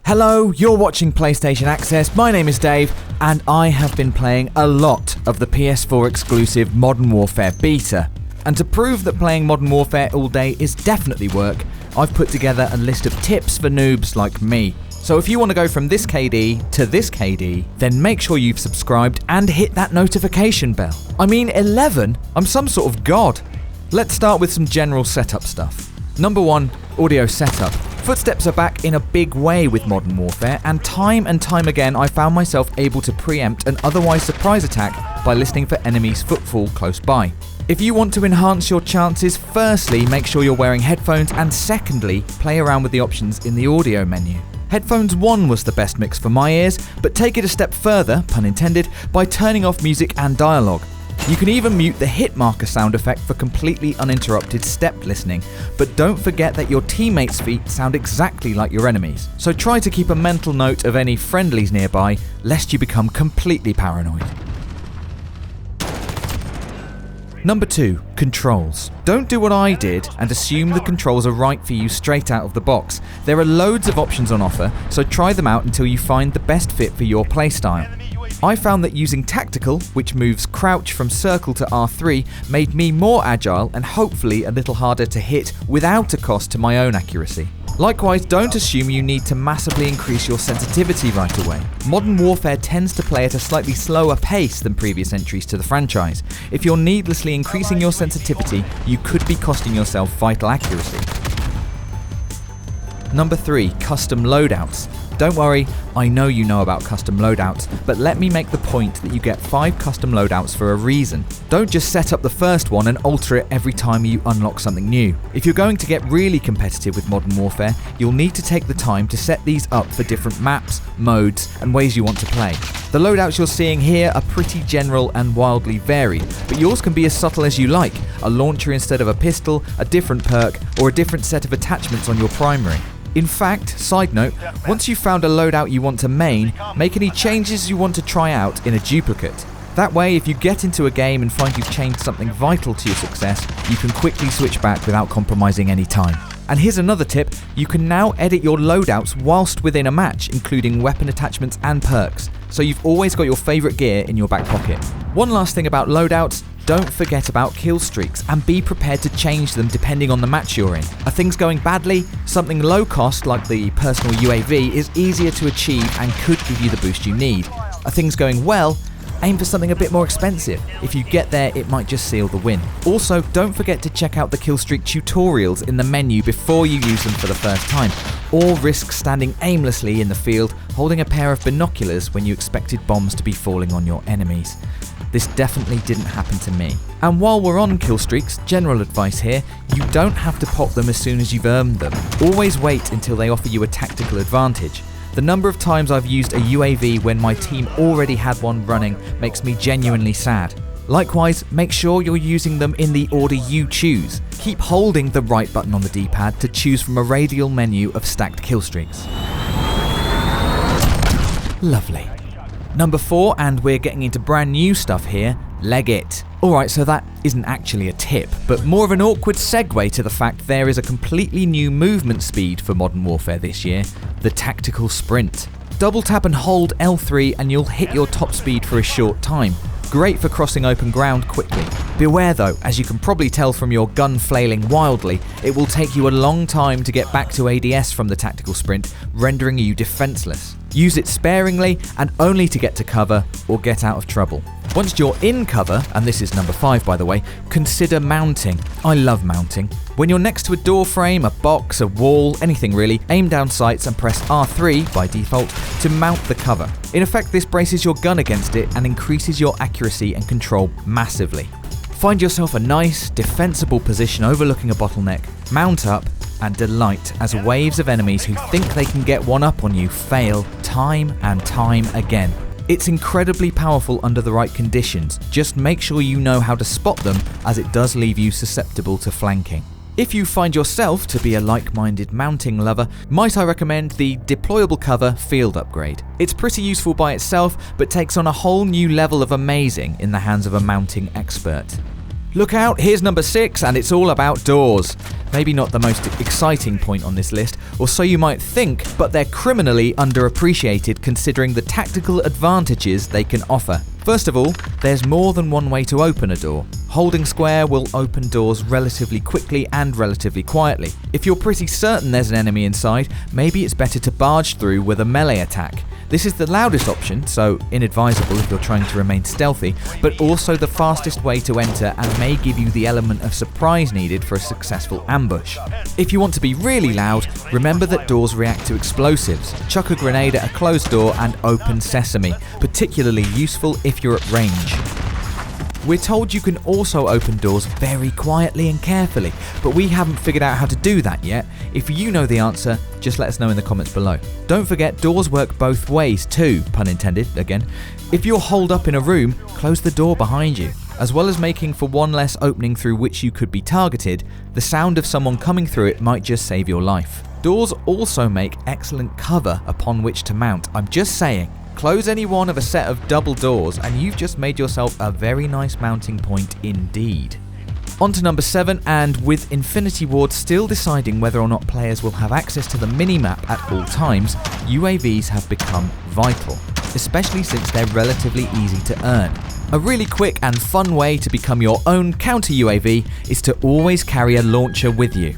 Hello, you're watching PlayStation Access, my name is Dave, and I have been playing a lot of the PS4 exclusive Modern Warfare beta. And to prove that playing Modern Warfare all day is definitely work, I've put together a list of tips for noobs like me. So if you want to go from this KD to this KD, then make sure you've subscribed and hit that notification bell. I mean 11? I'm some sort of god. Let's start with some general setup stuff. Number 1, audio setup. Footsteps are back in a big way with Modern Warfare, and time again I found myself able to preempt an otherwise surprise attack by listening for enemies' footfall close by. If you want to enhance your chances, firstly make sure you're wearing headphones, and secondly play around with the options in the audio menu. Headphones 1 was the best mix for my ears, but take it a step further, pun intended, by turning off music and dialogue. You can even mute the hit marker sound effect for completely uninterrupted step listening, but don't forget that your teammates' feet sound exactly like your enemies, so try to keep a mental note of any friendlies nearby, lest you become completely paranoid. Number 2, controls. Don't do what I did and assume the controls are right for you straight out of the box. There are loads of options on offer, so try them out until you find the best fit for your playstyle. I found that using tactical, which moves crouch from circle to R3, made me more agile and hopefully a little harder to hit without a cost to my own accuracy. Likewise, don't assume you need to massively increase your sensitivity right away. Modern Warfare tends to play at a slightly slower pace than previous entries to the franchise. If you're needlessly increasing your sensitivity, you could be costing yourself vital accuracy. Number 3, custom loadouts. Don't worry, I know you know about custom loadouts, but let me make the point that you get 5 custom loadouts for a reason. Don't just set up the first one and alter it every time you unlock something new. If you're going to get really competitive with Modern Warfare, you'll need to take the time to set these up for different maps, modes, and ways you want to play. The loadouts you're seeing here are pretty general and wildly varied, but yours can be as subtle as you like: a launcher instead of a pistol, a different perk, or a different set of attachments on your primary. In fact, side note, once you've found a loadout you want to main, make any changes you want to try out in a duplicate. That way, if you get into a game and find you've changed something vital to your success, you can quickly switch back without compromising any time. And here's another tip: you can now edit your loadouts whilst within a match, including weapon attachments and perks, so you've always got your favourite gear in your back pocket. One last thing about loadouts: don't forget about kill streaks and be prepared to change them depending on the match you're in. Are things going badly? Something low cost like the personal UAV is easier to achieve and could give you the boost you need. Are things going well? Aim for something a bit more expensive. If you get there, it might just seal the win. Also, don't forget to check out the killstreak tutorials in the menu before you use them for the first time, or risk standing aimlessly in the field holding a pair of binoculars when you expected bombs to be falling on your enemies. This definitely didn't happen to me. And while we're on killstreaks, general advice here: you don't have to pop them as soon as you've earned them. Always wait until they offer you a tactical advantage. The number of times I've used a UAV when my team already had one running makes me genuinely sad. Likewise, make sure you're using them in the order you choose. Keep holding the right button on the D-pad to choose from a radial menu of stacked killstreaks. Lovely. Number 4, and we're getting into brand new stuff here: leg it. Alright, so that isn't actually a tip, but more of an awkward segue to the fact there is a completely new movement speed for Modern Warfare this year: the tactical sprint. Double tap and hold L3 and you'll hit your top speed for a short time. Great for crossing open ground quickly. Beware though, as you can probably tell from your gun flailing wildly, it will take you a long time to get back to ADS from the tactical sprint, rendering you defenseless. Use it sparingly and only to get to cover or get out of trouble. Once you're in cover, and this is number 5 by the way, consider mounting. I love mounting. When you're next to a door frame, a box, a wall, anything really, aim down sights and press R3 by default to mount the cover. In effect, this braces your gun against it and increases your accuracy and control massively. Find yourself a nice, defensible position overlooking a bottleneck, mount up, and delight as waves of enemies who think they can get one up on you fail time and time again. It's incredibly powerful under the right conditions. Just make sure you know how to spot them, as it does leave you susceptible to flanking. If you find yourself to be a like-minded mounting lover, might I recommend the Deployable Cover Field Upgrade. It's pretty useful by itself, but takes on a whole new level of amazing in the hands of a mounting expert. Look out, here's number 6, and it's all about doors. Maybe not the most exciting point on this list, or so you might think, but they're criminally underappreciated considering the tactical advantages they can offer. First of all, there's more than one way to open a door. Holding square will open doors relatively quickly and relatively quietly. If you're pretty certain there's an enemy inside, maybe it's better to barge through with a melee attack. This is the loudest option, so inadvisable if you're trying to remain stealthy, but also the fastest way to enter and may give you the element of surprise needed for a successful ambush. If you want to be really loud, remember that doors react to explosives. Chuck a grenade at a closed door and open sesame, particularly useful if you're at range. We're told you can also open doors very quietly and carefully, but we haven't figured out how to do that yet. If you know the answer, just let us know in the comments below. Don't forget, doors work both ways too, pun intended again. If you're holed up in a room, close the door behind you. As well as making for one less opening through which you could be targeted, the sound of someone coming through it might just save your life. Doors also make excellent cover upon which to mount, I'm just saying. Close any one of a set of double doors and you've just made yourself a very nice mounting point indeed. On to number 7, and with Infinity Ward still deciding whether or not players will have access to the minimap at all times, UAVs have become vital, especially since they're relatively easy to earn. A really quick and fun way to become your own counter UAV is to always carry a launcher with you.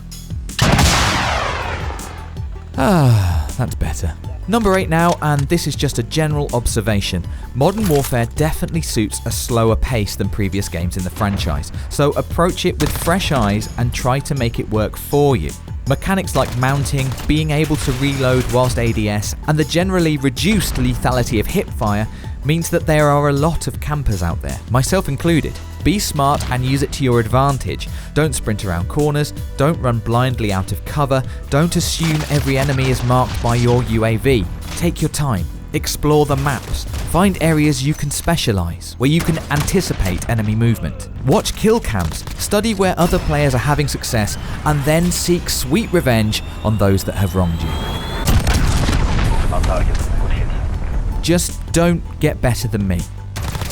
That's better. Number 8 now, and this is just a general observation. Modern Warfare definitely suits a slower pace than previous games in the franchise, so approach it with fresh eyes and try to make it work for you. Mechanics like mounting, being able to reload whilst ADS, and the generally reduced lethality of hipfire means that there are a lot of campers out there, myself included. Be smart and use it to your advantage. Don't sprint around corners, don't run blindly out of cover, don't assume every enemy is marked by your UAV. Take your time, explore the maps, find areas you can specialise, where you can anticipate enemy movement. Watch kill cams, study where other players are having success, and then seek sweet revenge on those that have wronged you. Just don't get better than me.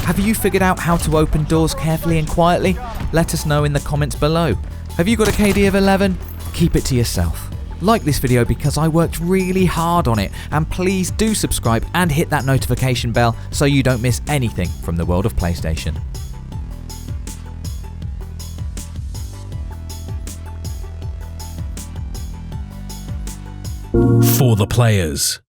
Have you figured out how to open doors carefully and quietly? Let us know in the comments below. Have you got a KD of 11? Keep it to yourself. Like this video because I worked really hard on it, and please do subscribe and hit that notification bell so you don't miss anything from the world of PlayStation. For the players.